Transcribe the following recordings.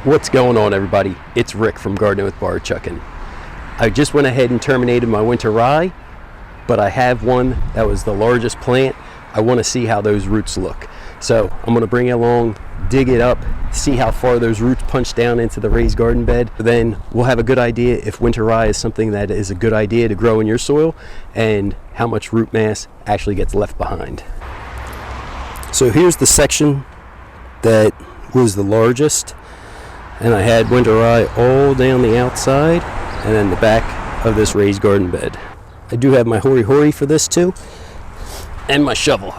What's going on, everybody? It's Rick from Gardening with Barchuckin. I just went ahead and terminated my winter rye, but I have one that was the largest plant. I want to see how those roots look. So I'm going to bring it along, dig it up, see how far those roots punch down into the raised garden bed. Then we'll have a good idea if winter rye is something that is a good idea to grow in your soil and how much root mass actually gets left behind. So here's the section that was the largest. And I had winter rye all down the outside and then the back of this raised garden bed. I do have my hory for this too, and my shovel.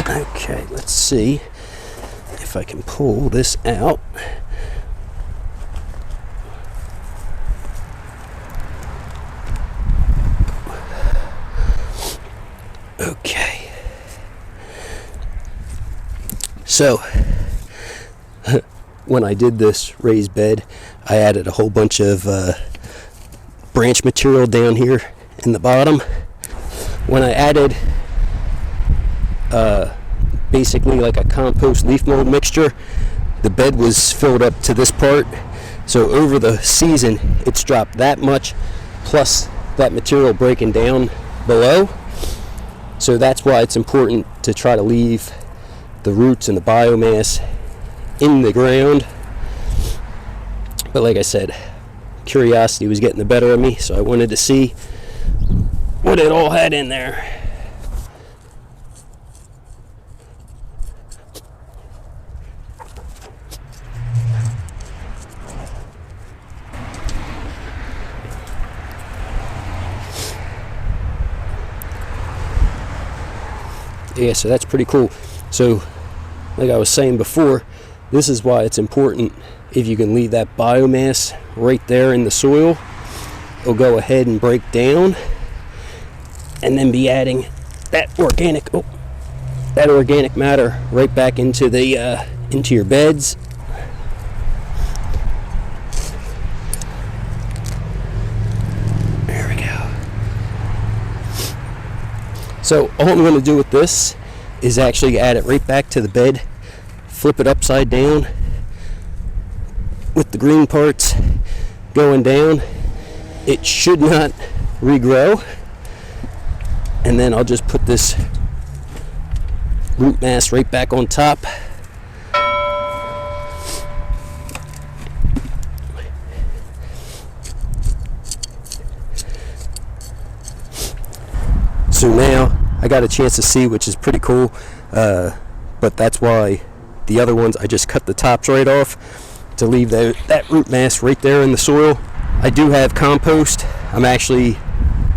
Okay, let's see if I can pull this out. Okay, so when I did this raised bed, I added a whole bunch of branch material down here in the bottom. When I added basically like a compost leaf mold mixture, the bed was filled up to this part. So over the season, it's dropped that much, plus that material breaking down below. So that's why it's important to try to leave the roots and the biomass in the ground. But like I said, curiosity was getting the better of me, so I wanted to see what it all had in there. Yeah, so that's pretty cool. So like I was saying before, this is why it's important if you can leave that biomass right there in the soil. It'll go ahead and break down and then be adding that organic matter right back into the into your beds. So all I'm going to do with this is actually add it right back to the bed, flip it upside down with the green parts going down. It should not regrow. And then I'll just put this root mass right back on top. So now I got a chance to see, which is pretty cool, but that's why the other ones I just cut the tops right off to leave that root mass right there in the soil. I do have compost. I'm actually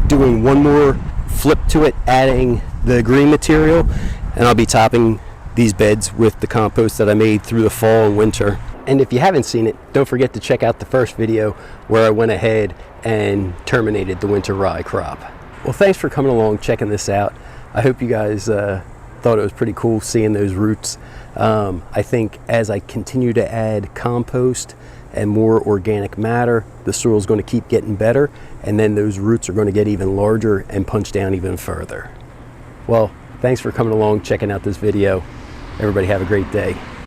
doing one more flip to it, adding the green material, and I'll be topping these beds with the compost that I made through the fall and winter. And if you haven't seen it, don't forget to check out the first video where I went ahead and terminated the winter rye crop. Well, thanks for coming along, checking this out. I hope you guys thought it was pretty cool seeing those roots. I think as I continue to add compost and more organic matter, the soil is going to keep getting better, and then those roots are going to get even larger and punch down even further. Well, thanks for coming along, checking out this video. Everybody have a great day.